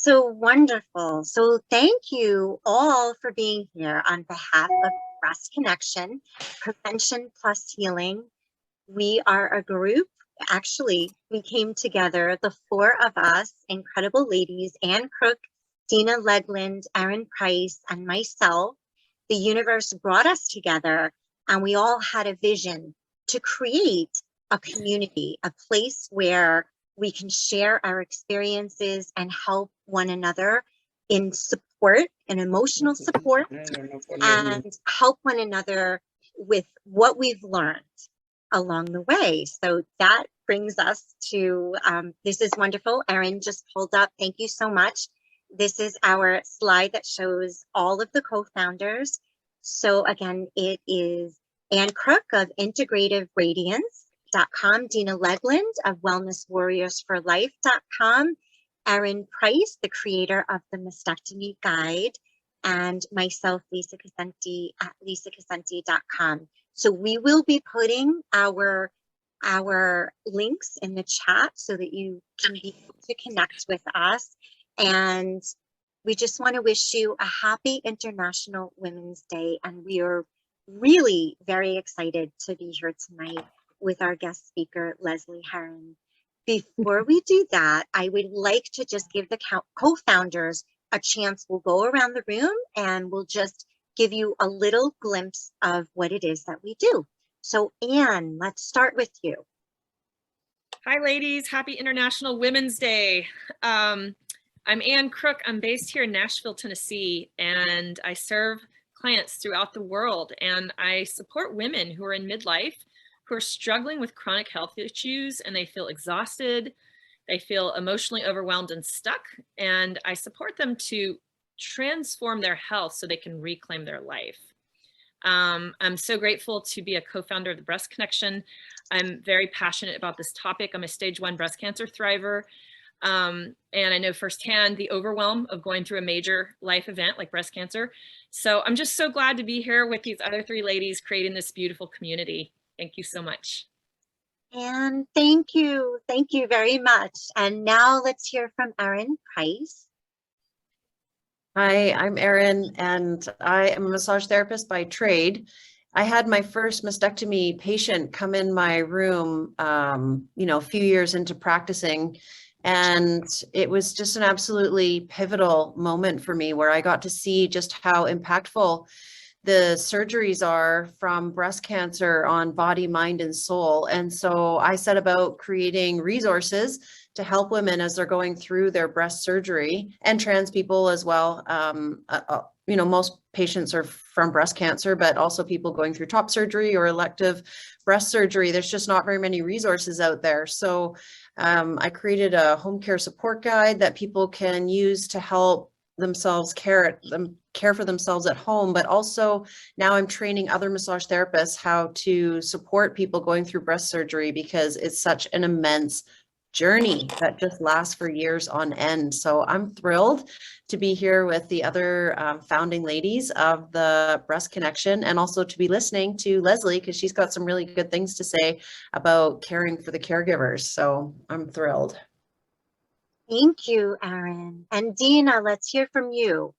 So wonderful. So thank you all for being here on behalf of Breast Connection, Prevention Plus Healing. We are a group. Actually, we came together, the four of us, incredible ladies, Ann Crook, Dina Legland, Erin Price, and myself. The universe brought us together, and we all had a vision to create a community, a place where we can share our experiences and help one another in support and emotional support, and help one another with what we've learned along the way. So that brings us to, this is wonderful. Erin just pulled up. Thank you so much. This is our slide that shows all of the co-founders. So again, it is Ann Crook of integrativeradiance.com, Dina Legland of wellnesswarriorsforlife.com, Erin Price, the creator of the Mastectomy Guide, and myself, Lisa Casenti at lisacasenti.com. So we will be putting our links in the chat so that you can be able to connect with us. And we just want to wish you a happy International Women's Day. And we are really very excited to be here tonight with our guest speaker, Leslie Heron. Before we do that, I would like to just give the co-founders a chance. We'll go around the room and we'll just give you a little glimpse of what it is that we do. So Ann, let's start with you. Hi ladies, happy International Women's Day. I'm Ann Crook. I'm based here in Nashville, Tennessee, and I serve clients throughout the world. And I support women who are in midlife, who are struggling with chronic health issues, and they feel exhausted, they feel emotionally overwhelmed and stuck. And I support them to transform their health so they can reclaim their life. I'm so grateful to be a co-founder of the Breast Connection. I'm very passionate about this topic. I'm a stage 1 breast cancer thriver. And I know firsthand the overwhelm of going through a major life event like breast cancer. So I'm just so glad to be here with these other 3 ladies creating this beautiful community. Thank you so much. And thank you very much. And now let's hear from Erin Price. Hi, I'm Erin, and I am a massage therapist by trade. I had my first mastectomy patient come in my room, a few years into practicing, and it was just an absolutely pivotal moment for me where I got to see just how impactful the surgeries are from breast cancer on body, mind, and soul. And so I set about creating resources to help women as they're going through their breast surgery, and trans people as well. Most patients are from breast cancer, but also people going through top surgery or elective breast surgery. There's just not very many resources out there. So I created a home care support guide that people can use to help themselves care for themselves at home, but also now I'm training other massage therapists how to support people going through breast surgery, because it's such an immense journey that just lasts for years on end. So I'm thrilled to be here with the other founding ladies of the Breast Connection, and also to be listening to Leslie, because she's got some really good things to say about caring for the caregivers. So I'm thrilled. Thank you, Erin. And Dina, let's hear from you.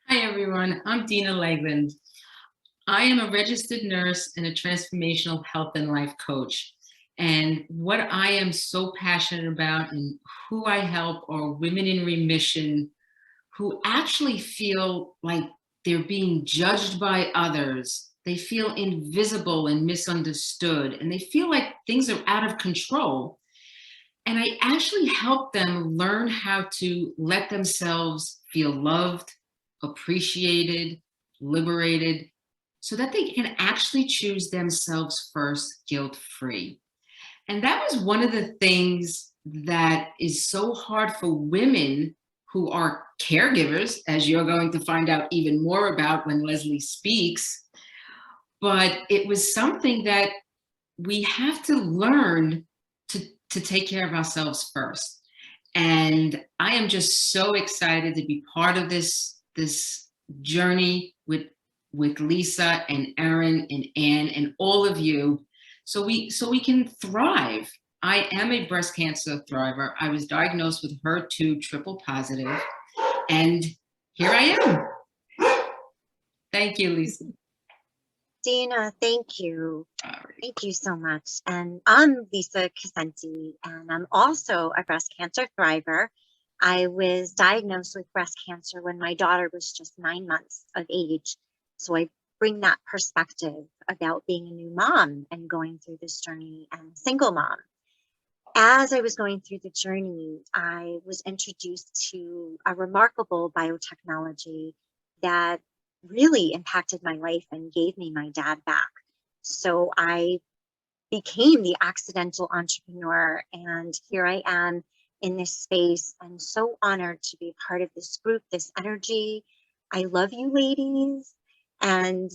Hi, everyone. I'm Dina Legland. I am a registered nurse and a transformational health and life coach. And what I am so passionate about and who I help are women in remission who actually feel like they're being judged by others. They feel invisible and misunderstood, and they feel like things are out of control. And I actually help them learn how to let themselves feel loved, appreciated, liberated, so that they can actually choose themselves first, guilt-free. And that was one of the things that is so hard for women who are caregivers, as you're going to find out even more about when Leslie speaks. But it was something that we have to learn to take care of ourselves first. And I am just so excited to be part of this journey with Lisa and Erin and Ann and all of you, so we can thrive I am a breast cancer thriver. I was diagnosed with HER2 triple positive, and here I am. Thank you, Lisa. Dina, thank you. All right. Thank you so much. And I'm Lisa Casenti, and I'm also a breast cancer thriver. I was diagnosed with breast cancer when my daughter was just 9 months of age. So I bring that perspective about being a new mom and going through this journey and single mom. As I was going through the journey, I was introduced to a remarkable biotechnology that really impacted my life and gave me my dad back. So I became the accidental entrepreneur, and here I am in this space. I'm so honored to be part of this group, this energy. I love you ladies. And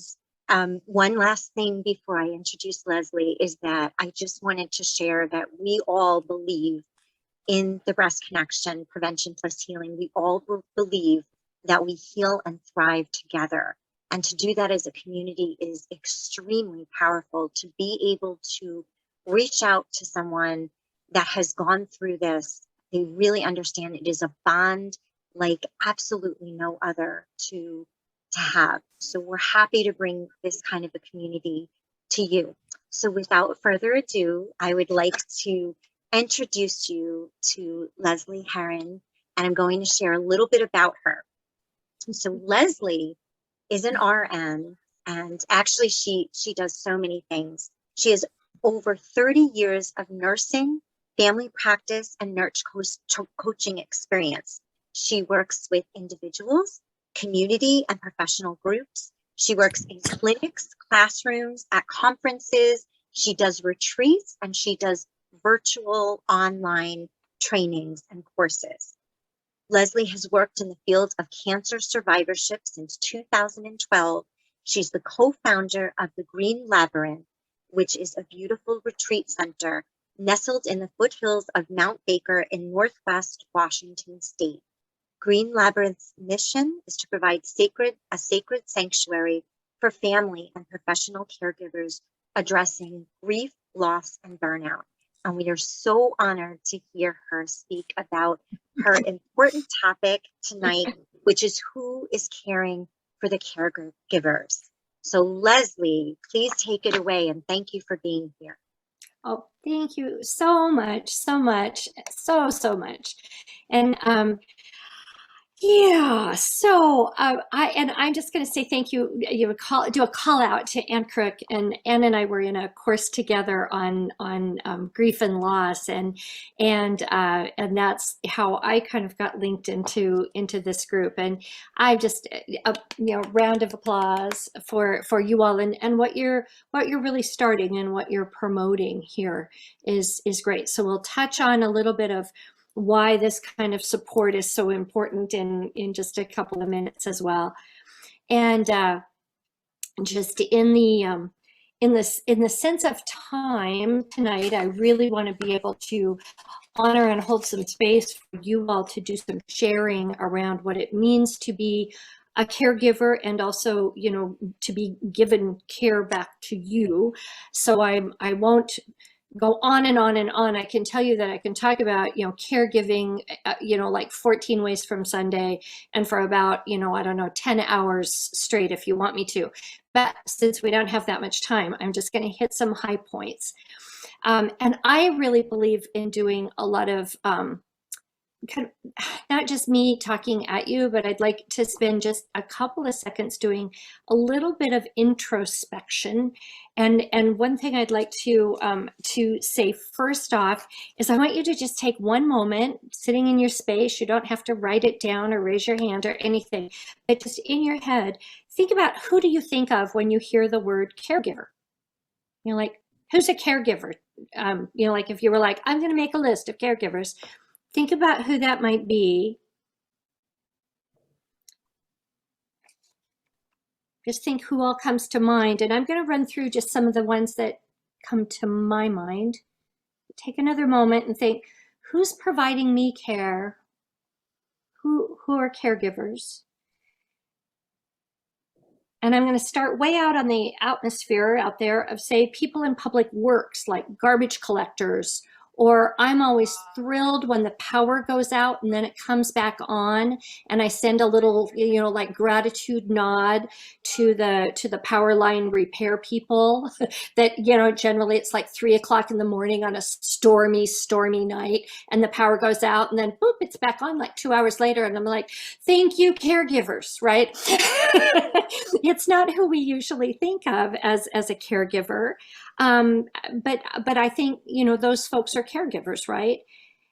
one last thing before I introduce Leslie is that I just wanted to share that we all believe in the breast connection, prevention plus healing. We all believe that we heal and thrive together. And to do that as a community is extremely powerful. To be able to reach out to someone that has gone through this, they really understand it is a bond like absolutely no other to have. So we're happy to bring this kind of a community to you. So without further ado, I would like to introduce you to Leslie Heron, and I'm going to share a little bit about her. So Leslie is an RN, and actually she does so many things. She has over 30 years of nursing, family practice, and nurse coaching experience. She works with individuals, community, and professional groups. She works in clinics, classrooms, at conferences. She does retreats, and she does virtual online trainings and courses. Leslie has worked in the field of cancer survivorship since 2012. She's the co-founder of the Green Labyrinth, which is a beautiful retreat center nestled in the foothills of Mount Baker in Northwest Washington State. Green Labyrinth's mission is to provide a sacred sanctuary for family and professional caregivers addressing grief, loss, and burnout. And we are so honored to hear her speak about her important topic tonight, which is who is caring for the caregivers. So Leslie, please take it away, and thank you for being here. Oh, thank you so much, so much, so much. And yeah, so I'm just going to say thank you. You would do a call out to Ann Crook, and Ann and I were in a course together on grief and loss, and that's how I kind of got linked into this group. And I just round of applause for you all, and what you're really starting and what you're promoting here is great. So we'll touch on a little bit of why this kind of support is so important in just a couple of minutes as well. And just in the sense of time tonight, I really want to be able to honor and hold some space for you all to do some sharing around what it means to be a caregiver, and also, to be given care back to you. So I won't go on and on and on. I can tell you that I can talk about, caregiving, like 14 ways from Sunday, and for about, I don't know, 10 hours straight if you want me to. But since we don't have that much time, I'm just going to hit some high points. And I really believe in doing a lot of kind of, not just me talking at you, but I'd like to spend just a couple of seconds doing a little bit of introspection. And one thing I'd like to say first off is I want you to just take one moment sitting in your space. You don't have to write it down or raise your hand or anything, but just in your head, think about, who do you think of when you hear the word caregiver? Like, who's a caregiver? Like if you were like, I'm going to make a list of caregivers, think about who that might be. Just think who all comes to mind. And I'm going to run through just some of the ones that come to my mind. Take another moment and think, who's providing me care? Who are caregivers? And I'm going to start way out on the atmosphere out there of, say, people in public works like garbage collectors, Or I'm always thrilled when the power goes out and then it comes back on, and I send a little, like gratitude nod to the power line repair people that, generally it's like 3 o'clock in the morning on a stormy night, and the power goes out, and then boop, it's back on like 2 hours later. And I'm like, thank you, caregivers, right? It's not who we usually think of as a caregiver. But I think, those folks are caregivers, right?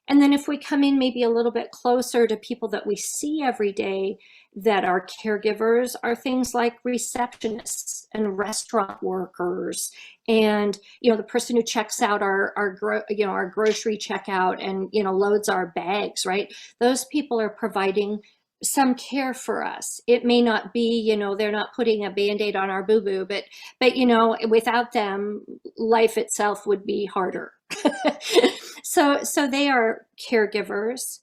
And then if we come in maybe a little bit closer to people that we see every day that are caregivers, are things like receptionists and restaurant workers, and the person who checks out our grocery checkout and loads our bags, right? Those people are providing some care for us. It may not be, they're not putting a Band-Aid on our boo-boo, but without them, life itself would be harder. So they are caregivers.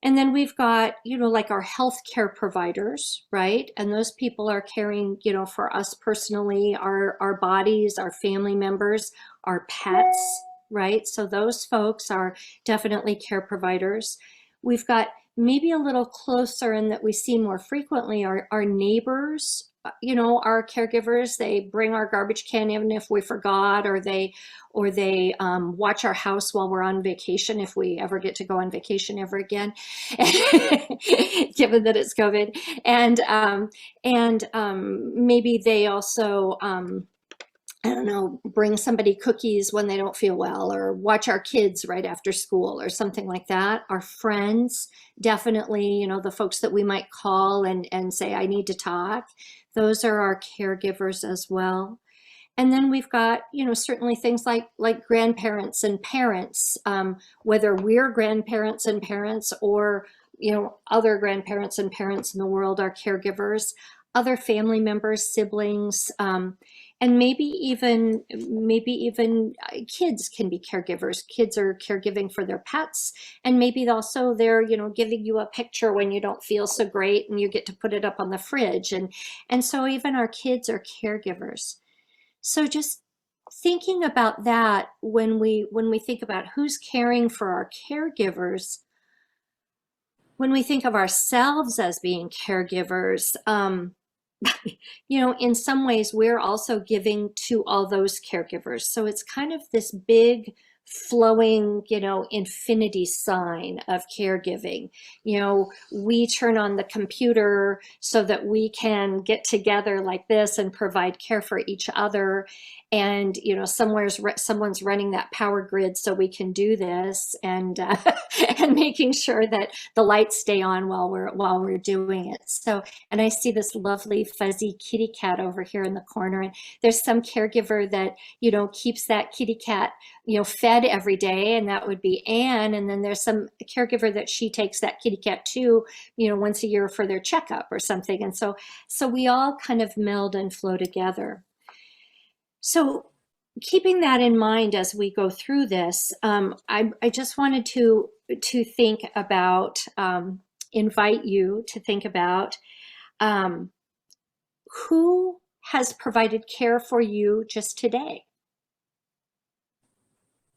And then we've got, like our healthcare providers, right? And those people are caring, for us personally, our bodies, our family members, our pets, right? So those folks are definitely care providers. We've got maybe a little closer and that we see more frequently are our neighbors, our caregivers. They bring our garbage can even if we forgot, or they watch our house while we're on vacation, if we ever get to go on vacation ever again, given that it's COVID. And maybe they also, I don't know, bring somebody cookies when they don't feel well, or watch our kids right after school or something like that. Our friends, definitely, the folks that we might call and say, I need to talk. Those are our caregivers as well. And then we've got, certainly things like grandparents and parents, whether we're grandparents and parents or, other grandparents and parents in the world are caregivers, other family members, siblings, and maybe even kids can be caregivers. Kids are caregiving for their pets, and maybe also they're, giving you a picture when you don't feel so great and you get to put it up on the fridge. And so even our kids are caregivers. So just thinking about that when we think about who's caring for our caregivers, when we think of ourselves as being caregivers, in some ways we're also giving to all those caregivers. So it's kind of this big flowing, infinity sign of caregiving. We turn on the computer so that we can get together like this and provide care for each other. And, someone's running that power grid so we can do this, and and making sure that the lights stay on while we're doing it. So, and I see this lovely fuzzy kitty cat over here in the corner, and there's some caregiver that, keeps that kitty cat, fed every day, and that would be Anne. And then there's some caregiver that she takes that kitty cat to, once a year for their checkup or something. And so we all kind of meld and flow together. So keeping that in mind as we go through this, I just wanted to think about, invite you to think about who has provided care for you just today.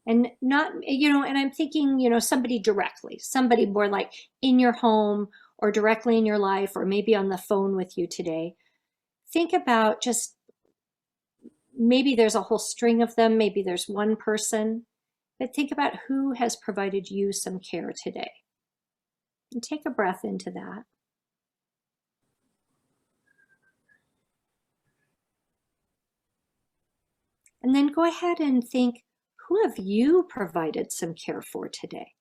And not, and I'm thinking, somebody directly, somebody more like in your home or directly in your life, or maybe on the phone with you today. Think about just, maybe there's a whole string of them, maybe there's one person, but think about who has provided you some care today. And take a breath into that. And then go ahead and think, who have you provided some care for today?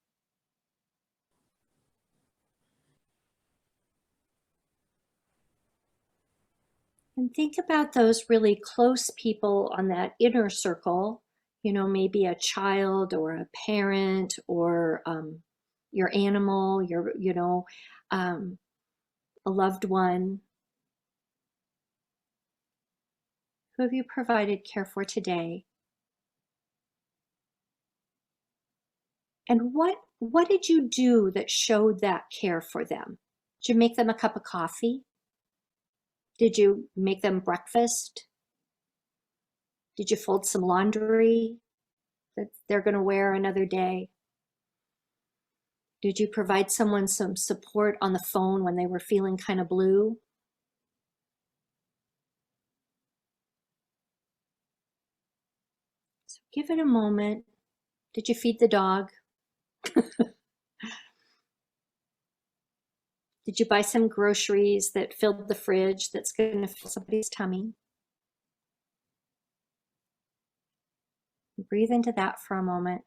And think about those really close people on that inner circle, maybe a child or a parent or your animal, a loved one. Who have you provided care for today? And what did you do that showed that care for them? Did you make them a cup of coffee? Did you make them breakfast? Did you fold some laundry? that they're going to wear another day? Did you provide someone some support on the phone when they were feeling kind of blue? So give it a moment. Did you feed the dog? Did you buy some groceries that filled the fridge that's going to fill somebody's tummy? Breathe into that for a moment.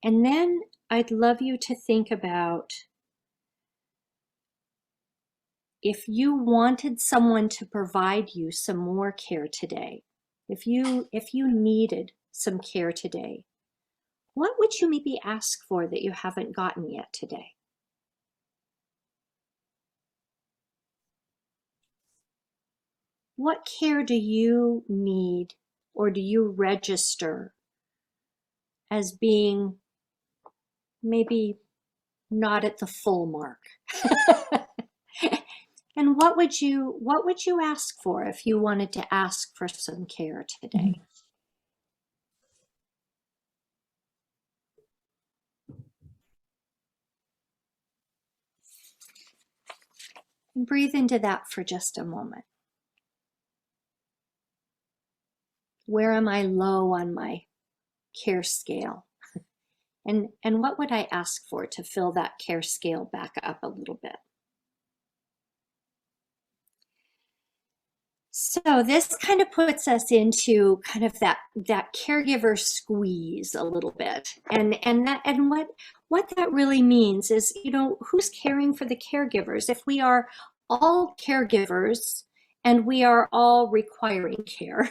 And then I'd love you to think about if you wanted someone to provide you some more care today, if you needed some care today, what would you maybe ask for that you haven't gotten yet today? What care do you need or do you register as being maybe not at the full mark? And what would you ask for if you wanted to ask for some care today? And breathe into that for just a moment. Where am I low on my care scale? And what would I ask for to fill that care scale back up a little bit? So this kind of puts us into kind of that caregiver squeeze a little bit. And what that really means is, you know, who's caring for the caregivers? If we are all caregivers and we are all requiring care,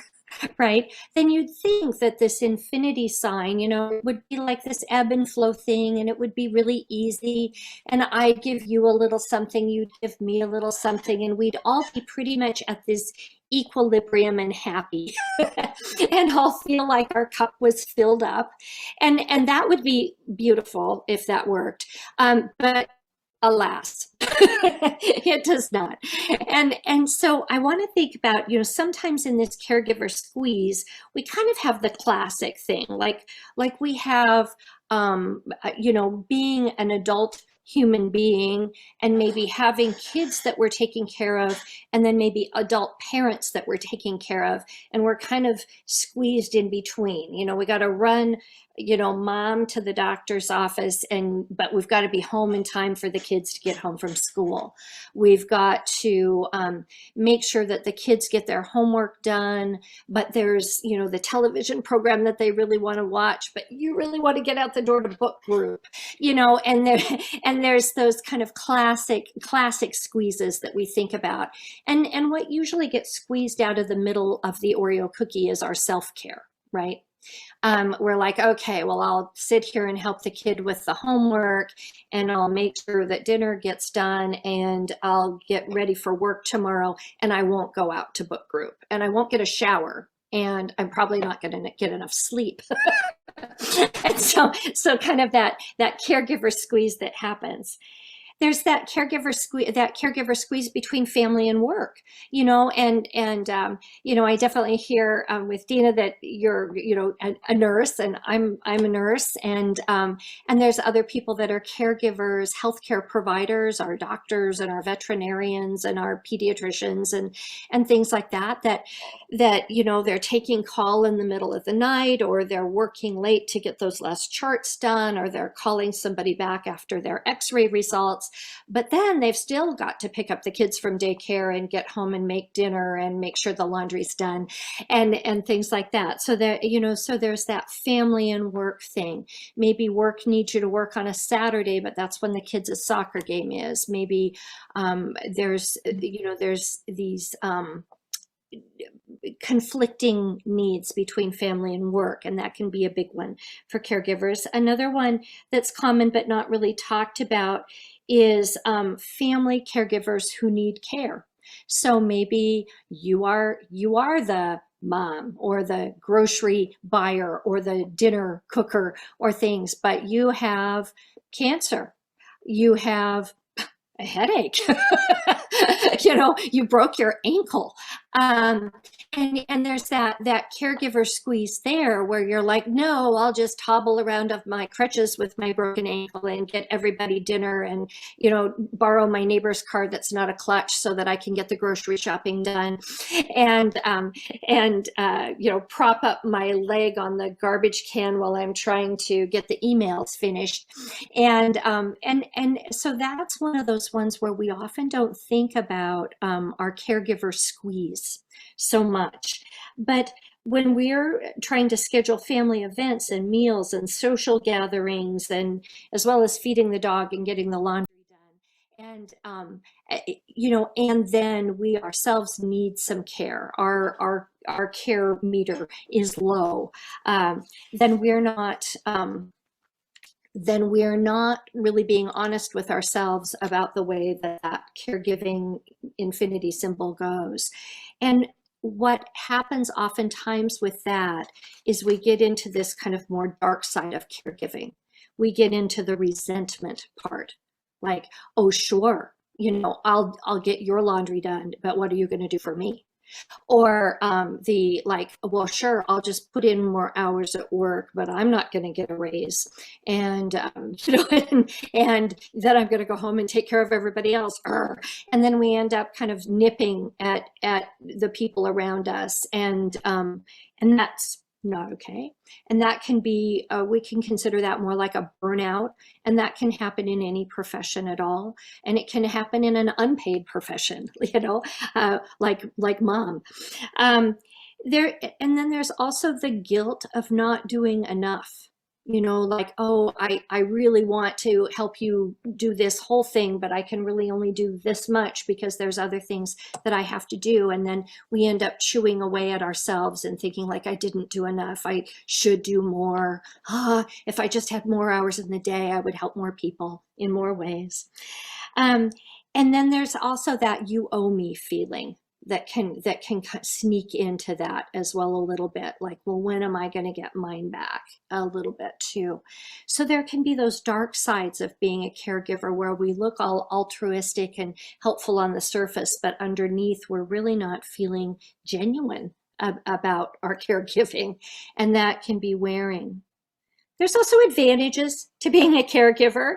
right? Then you'd think that this infinity sign, you know, would be like this ebb and flow thing, and it would be really easy. And I'd give you a little something, you'd give me a little something, and we'd all be pretty much at this equilibrium and happy and all feel like our cup was filled up. And that would be beautiful if that worked. But alas, it does not. And so I want to think about, you know, sometimes in this caregiver squeeze, we kind of have the classic thing, like we have, you know, being an adult human being and maybe having kids that we're taking care of, and then maybe adult parents that we're taking care of, and we're kind of squeezed in between. You know, we got to run, you know, mom to the doctor's office, but we've got to be home in time for the kids to get home from school. We've got to make sure that the kids get their homework done, but there's, you know, the television program that they really want to watch, but you really want to get out the door to book group, you know, and there's those kind of classic squeezes that we think about. And what usually gets squeezed out of the middle of the Oreo cookie is our self-care, right? We're like, okay, well, I'll sit here and help the kid with the homework, and I'll make sure that dinner gets done, and I'll get ready for work tomorrow, and I won't go out to book group, and I won't get a shower, and I'm probably not going to get enough sleep. And so kind of that caregiver squeeze that happens. There's that caregiver squeeze between family and work, you know, and you know, I definitely hear with Dina that you're, you know, a nurse, and I'm a nurse, and there's other people that are caregivers, healthcare providers, our doctors and our veterinarians and our pediatricians and things like that, you know, they're taking call in the middle of the night, or they're working late to get those last charts done, or they're calling somebody back after their x-ray results. But then they've still got to pick up the kids from daycare and get home and make dinner and make sure the laundry's done and things like that. So that, you know, so there's that family and work thing. Maybe work needs you to work on a Saturday, but that's when the kids' soccer game is. Maybe there's these conflicting needs between family and work, and that can be a big one for caregivers. Another one that's common but not really talked about is family caregivers who need care. So maybe you are the mom or the grocery buyer or the dinner cooker or things, but you have cancer, you have a headache, you broke your ankle. And there's that caregiver squeeze there where you're like, no, I'll just hobble around of my crutches with my broken ankle and get everybody dinner and, borrow my neighbor's car that's not a clutch so that I can get the grocery shopping done, and prop up my leg on the garbage can while I'm trying to get the emails finished. And so that's one of those ones where we often don't think about our caregiver squeeze so much. But when we're trying to schedule family events and meals and social gatherings, and as well as feeding the dog and getting the laundry done, and then we ourselves need some care, our care meter is low, then we're not really being honest with ourselves about the way that caregiving infinity symbol goes. And what happens oftentimes with that is we get into this kind of more dark side of caregiving. We get into the resentment part, like, oh, sure, I'll get your laundry done, but what are you going to do for me? Or well, sure, I'll just put in more hours at work, but I'm not going to get a raise. And, and then I'm going to go home and take care of everybody else. And then we end up kind of nipping at the people around us. And that's not okay. And that can be, we can consider that more like a burnout, and that can happen in any profession at all. And it can happen in an unpaid profession, like mom. And then there's also the guilt of not doing enough. Oh, I really want to help you do this whole thing, but I can really only do this much because there's other things that I have to do. And then we end up chewing away at ourselves and thinking like, I didn't do enough. I should do more. If I just had more hours in the day, I would help more people in more ways. And then there's also that you owe me feeling that can sneak into that as well a little bit, like, well, when am I going to get mine back a little bit too? So there can be those dark sides of being a caregiver where we look all altruistic and helpful on the surface, but underneath we're really not feeling genuine about our caregiving, and that can be wearing. There's also advantages to being a caregiver.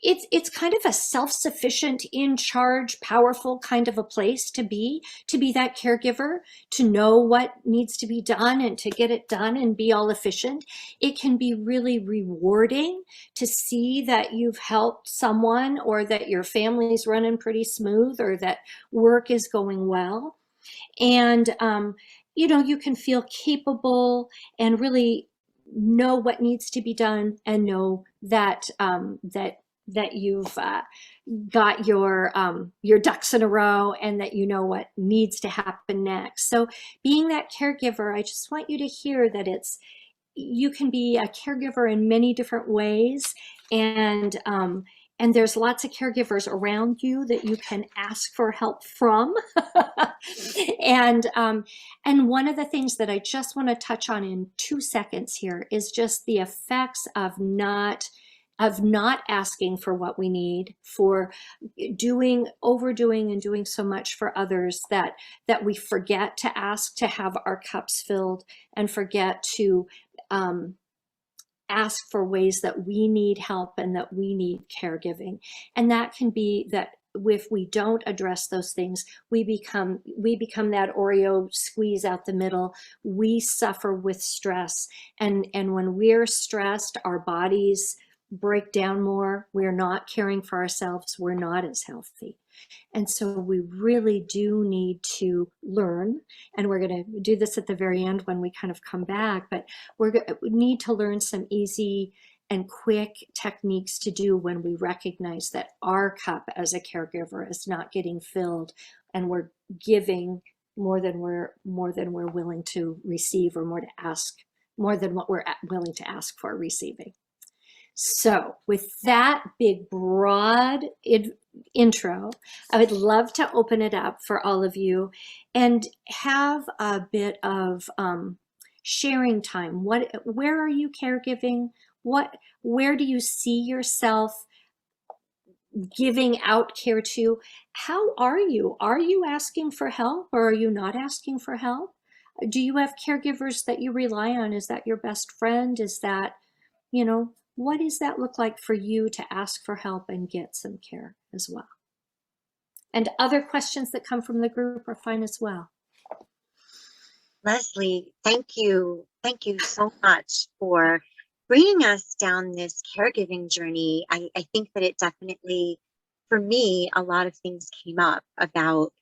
It's kind of a self-sufficient, in charge, powerful kind of a place to be that caregiver, to know what needs to be done and to get it done and be all efficient. It can be really rewarding to see that you've helped someone, or that your family's running pretty smooth, or that work is going well. And, you can feel capable and really know what needs to be done, and know that that you've got your ducks in a row, and that you know what needs to happen next. So being that caregiver, I just want you to hear that you can be a caregiver in many different ways, and there's lots of caregivers around you that you can ask for help from. And one of the things that I just want to touch on in 2 seconds here is just the effects of not asking for what we need, for overdoing and doing so much for others that we forget to ask to have our cups filled, and forget to ask for ways that we need help and that we need caregiving. And that can be that if we don't address those things, we become that Oreo squeeze out the middle. We suffer with stress. And when we're stressed, our bodies break down more. We're not caring for ourselves. We're not as healthy. And so we really do need to learn, and we're going to do this at the very end when we kind of come back, but we need to learn some easy and quick techniques to do when we recognize that our cup as a caregiver is not getting filled, and we're giving more than we're willing to receive, or more than what we're willing to ask for receiving. So with that big, broad intro, I would love to open it up for all of you and have a bit of sharing time. Where are you caregiving? Where do you see yourself giving out care to. How are you? Are you asking for help, or are you not asking for help? Do you have caregivers that you rely on? Is that your best friend? Is that, what does that look like for you to ask for help and get some care as well? And other questions that come from the group are fine as well. Leslie, thank you. Thank you so much for bringing us down this caregiving journey. I think that it definitely, for me, a lot of things came up about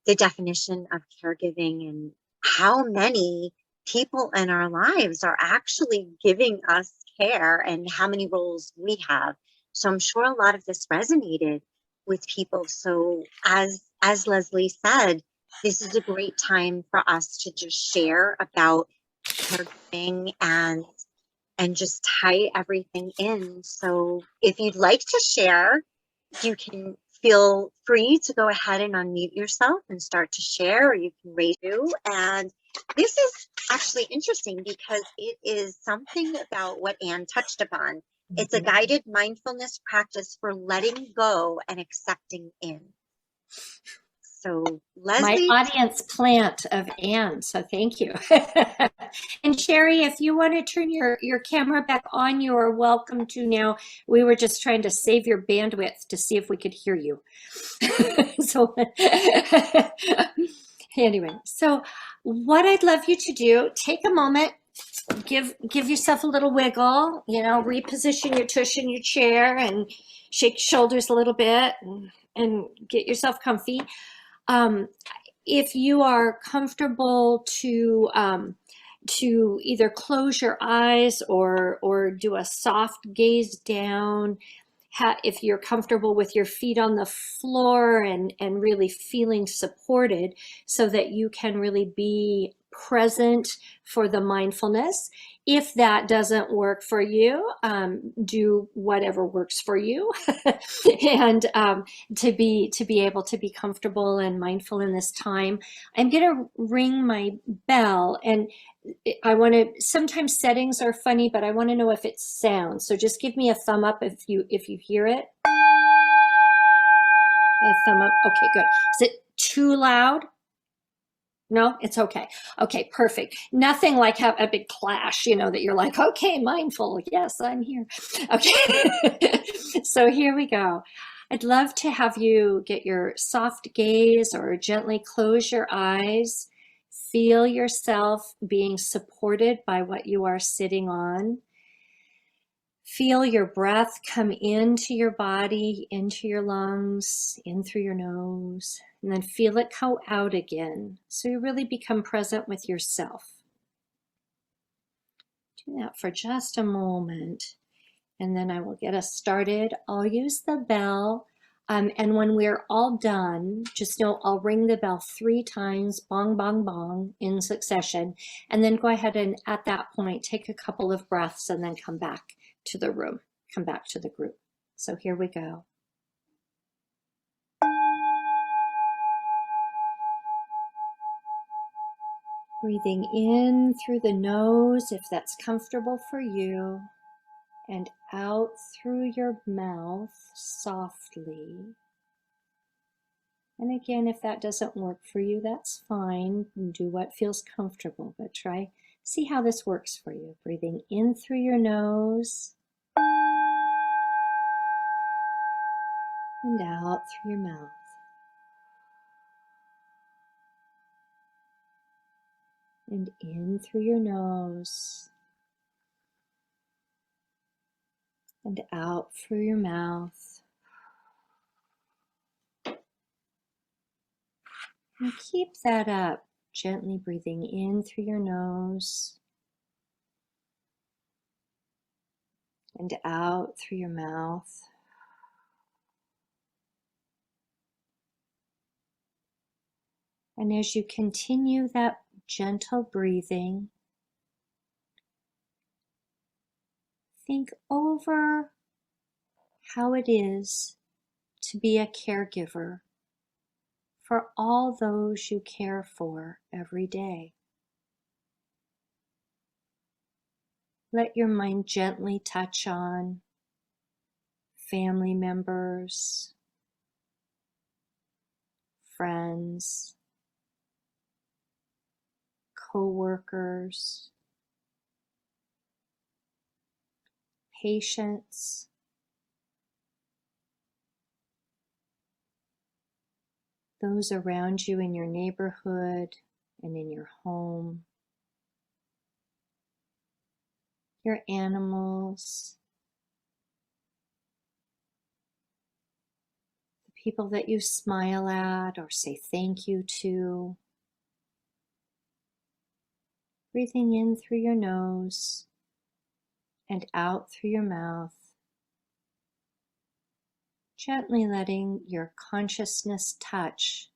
the definition of caregiving and how many people in our lives are actually giving us care and how many roles we have. So I'm sure a lot of this resonated with people. So as Leslie said, this is a great time for us to just share about caregiving and just tie everything in. So if you'd like to share, you can feel free to go ahead and unmute yourself and start to share, or you can raise you. And this is actually interesting because it is something about what Anne touched upon. It's a guided mindfulness practice for letting go and accepting in. So Leslie. My audience plant of Anne, so thank you. And Sherry, if you want to turn your camera back on, you are welcome to now. We were just trying to save your bandwidth to see if we could hear you. So anyway, so what I'd love you to do, take a moment, give yourself a little wiggle, reposition your tush in your chair and shake your shoulders a little bit and get yourself comfy. If you are comfortable to either close your eyes or do a soft gaze down, if you're comfortable with your feet on the floor and really feeling supported so that you can really be present for the mindfulness. If that doesn't work for you, do whatever works for you. And to be able to be comfortable and mindful in this time, I'm going to ring my bell, and I want to, sometimes settings are funny, but I want to know if it sounds. So just give me a thumb up if you hear it. A thumb up. Okay, good. Is it too loud? No, it's okay. Okay, perfect. Nothing like have a big clash, that you're like, okay, mindful. Yes, I'm here. Okay. So here we go. I'd love to have you get your soft gaze or gently close your eyes. Feel yourself being supported by what you are sitting on. Feel your breath come into your body, into your lungs, in through your nose, and then feel it go out again. So you really become present with yourself. Do that for just a moment, and then I will get us started. I'll use the bell, and when we're all done, just know I'll ring the bell 3 times, bong, bong, bong, in succession, and then go ahead and at that point, take a couple of breaths and then come back to the room, come back to the group. So here we go. Breathing in through the nose, if that's comfortable for you, and out through your mouth softly. And again, if that doesn't work for you, that's fine. Do what feels comfortable, but see how this works for you. Breathing in through your nose and out through your mouth. And in through your nose and out through your mouth. And keep that up, gently breathing in through your nose and out through your mouth. And as you continue that gentle breathing, think over how it is to be a caregiver for all those you care for every day. Let your mind gently touch on family members, friends, co-workers, patients, those around you in your neighborhood and in your home, your animals, the people that you smile at or say thank you to. Breathing in through your nose and out through your mouth, gently letting your consciousness touch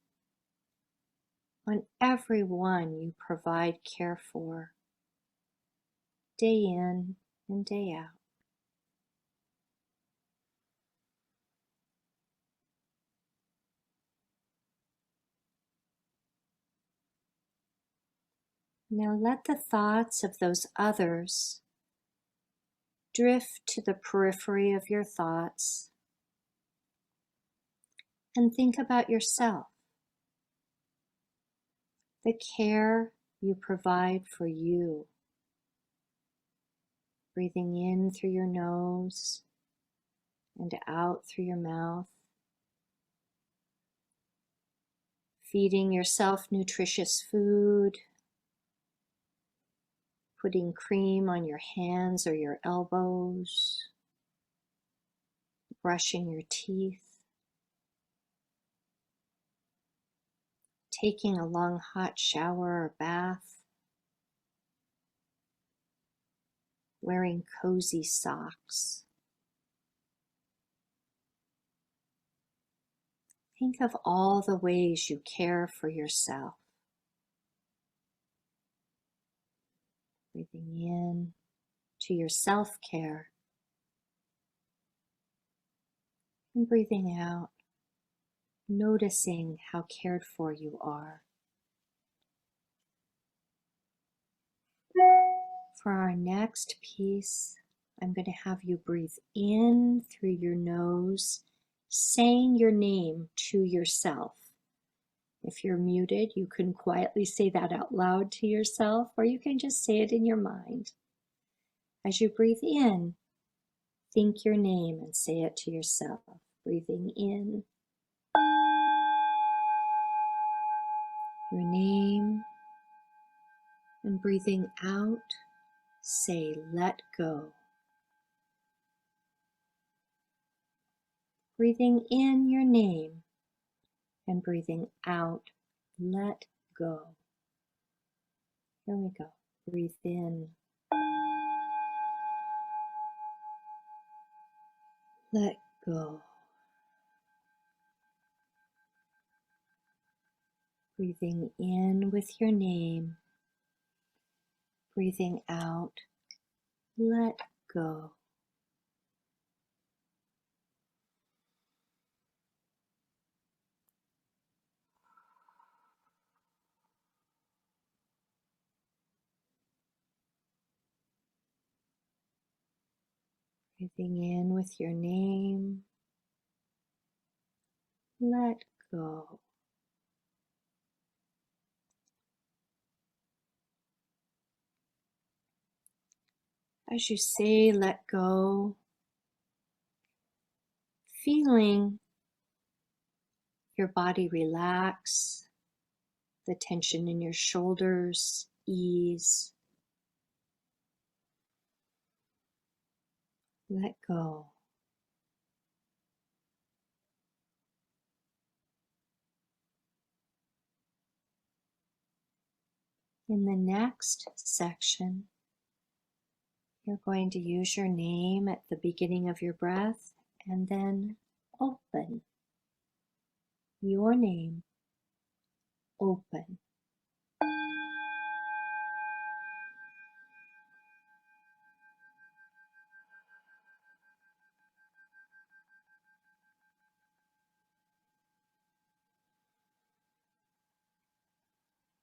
on everyone you provide care for, day in and day out. Now let the thoughts of those others drift to the periphery of your thoughts and think about yourself, the care you provide for you. Breathing in through your nose and out through your mouth. Feeding yourself nutritious food. Putting cream on your hands or your elbows. Brushing your teeth. Taking a long hot shower or bath. Wearing cozy socks. Think of all the ways you care for yourself. Breathing in to your self-care and breathing out, noticing how cared for you are. For our next piece, I'm going to have you breathe in through your nose, saying your name to yourself. If you're muted, you can quietly say that out loud to yourself, or you can just say it in your mind. As you breathe in, think your name and say it to yourself. Breathing in, your name, and breathing out, say let go. Breathing in your name and breathing out, let go. Here we go. Breathe in. Let go. Breathing in with your name. Breathing out, let go. Breathing in with your name. Let go. As you say let go, feeling your body relax, the tension in your shoulders ease. Let go. In the next section, you're going to use your name at the beginning of your breath and then open. Your name, open.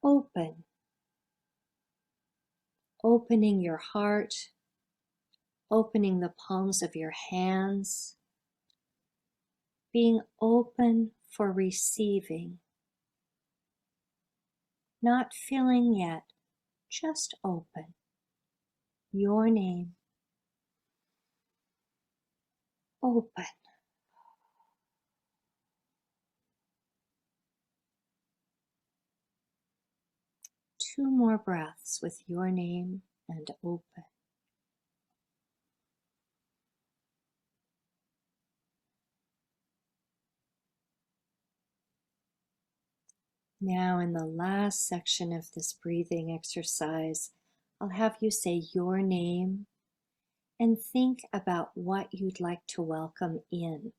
Open. Opening your heart, opening the palms of your hands, being open for receiving, not feeling yet, just open. Your name, open. 2 more breaths with your name and open. Now, in the last section of this breathing exercise, I'll have you say your name and think about what you'd like to welcome in.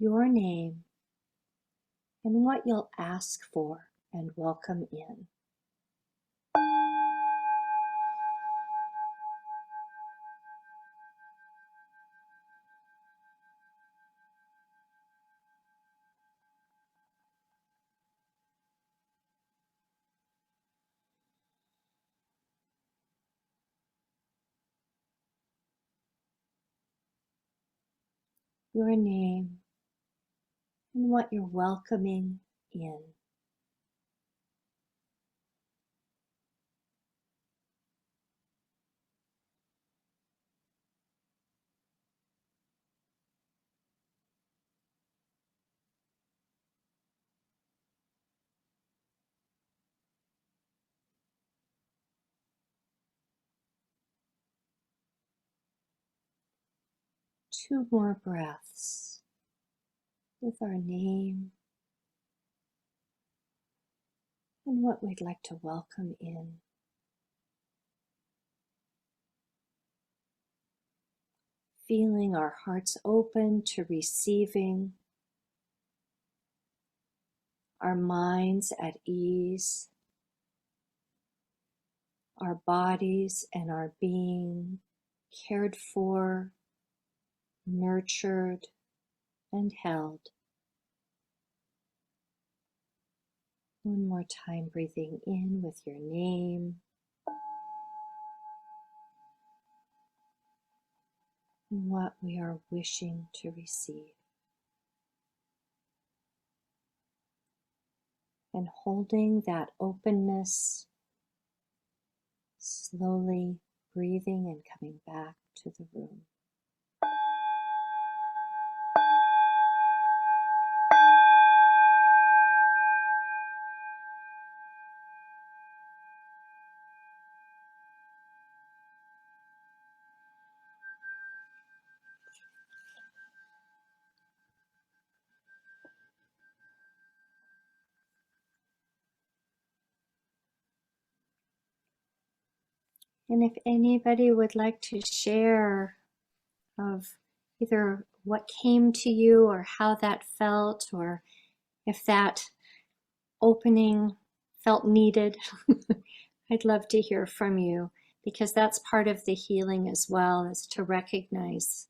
Your name and what you'll ask for and welcome in. Your name and what you're welcoming in. Two more breaths with our name and what we'd like to welcome in. Feeling our hearts open to receiving, our minds at ease, our bodies and our being cared for, nurtured, and held. One more time, breathing in with your name. And what we are wishing to receive. And holding that openness, slowly breathing and coming back to the room. And if anybody would like to share of either what came to you or how that felt, or if that opening felt needed, I'd love to hear from you, because that's part of the healing as well, is to recognize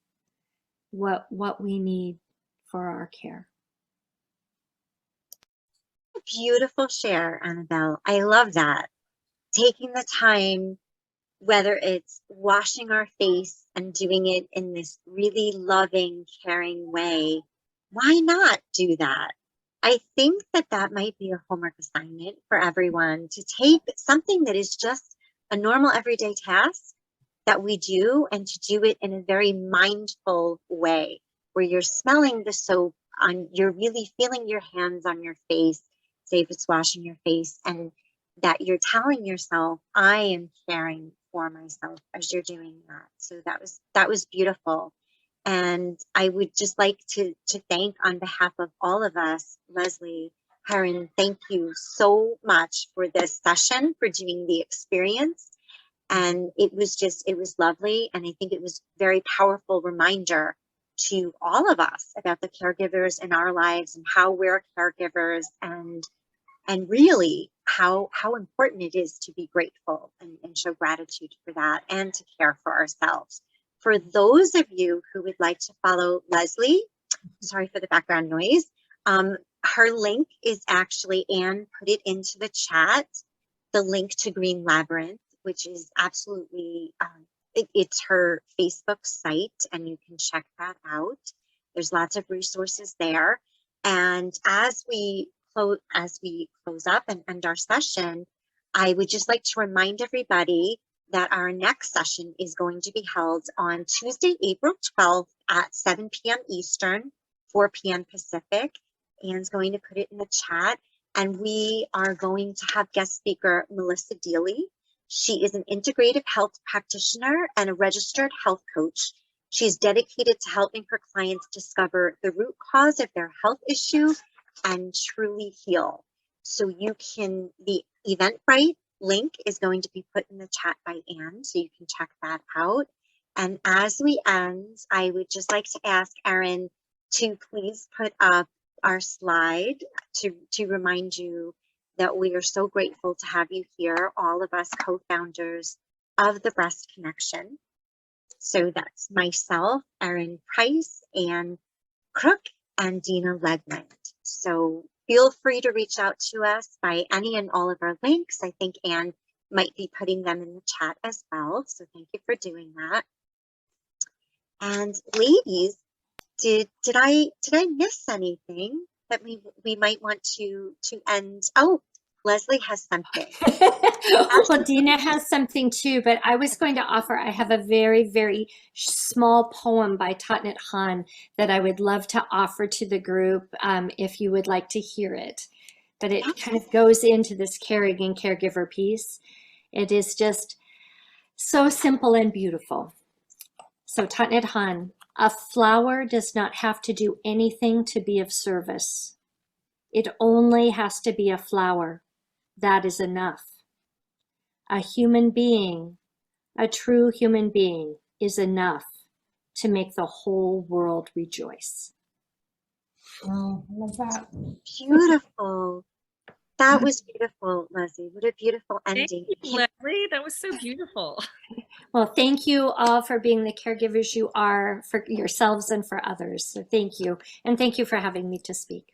what we need for our care. Beautiful share, Annabelle. I love that. Taking the time, whether it's washing our face and doing it in this really loving, caring way, why not do that? I think that that might be a homework assignment for everyone, to take something that is just a normal everyday task that we do, and to do it in a very mindful way, where you're smelling the soap on, you're really feeling your hands on your face, say if it's washing your face, and that you're telling yourself, I am caring for myself as you're doing that. So that was beautiful. And I would just like to thank, on behalf of all of us, Leslie, Heron, thank you so much for this session, for doing the experience. And it was lovely. And I think it was a very powerful reminder to all of us about the caregivers in our lives and how we're caregivers, and really how important it is to be grateful and show gratitude for that, and to care for ourselves. For those of you who would like to follow Leslie, sorry for the background noise, her link is actually, Anne put it into the chat, the link to Green Labyrinth, which is absolutely, it's her Facebook site, and you can check that out. There's lots of resources there. And as we close up and end our session, I would just like to remind everybody that our next session is going to be held on Tuesday, April 12th at 7 p.m. Eastern, 4 p.m. Pacific. Anne's going to put it in the chat. And we are going to have guest speaker Melissa Deely. She is an integrative health practitioner and a registered health coach. She's dedicated to helping her clients discover the root cause of their health issue and truly heal. So the Eventbrite link is going to be put in the chat by Anne, so you can check that out. And as we end, I would just like to ask Erin to please put up our slide to remind you that we are so grateful to have you here, all of us co-founders of the Breast Connection. So that's myself, Erin Price, Anne Crook, and Dina Legland. So feel free to reach out to us by any and all of our links. I think Anne might be putting them in the chat as well. So thank you for doing that. And ladies, did I miss anything that we might want to end? Oh, Leslie has something. Well, Dina has something too, but I was going to offer, I have a very, very small poem by Thich Nhat Hanh that I would love to offer to the group if you would like to hear it. But it kind of goes into this caring and caregiver piece. It is just so simple and beautiful. So Thich Nhat Hanh, a flower does not have to do anything to be of service. It only has to be a flower. That is enough. A human being, a true human being, is enough to make the whole world rejoice. Oh, I love that. Beautiful. That was beautiful, Leslie. What a beautiful ending. Thank you, Leslie. That was so beautiful. Well, thank you all for being the caregivers you are for yourselves and for others. So thank you. And thank you for having me to speak.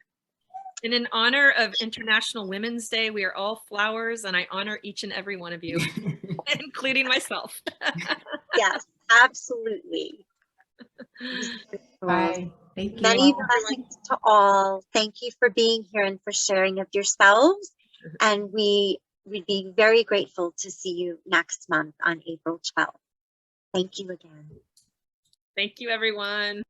And in honor of International Women's Day, we are all flowers, and I honor each and every one of you, including myself. Yes, absolutely. Bye. Thank you. Many blessings to all. Thank you for being here and for sharing of yourselves. And we'd be very grateful to see you next month on April 12th. Thank you again. Thank you, everyone.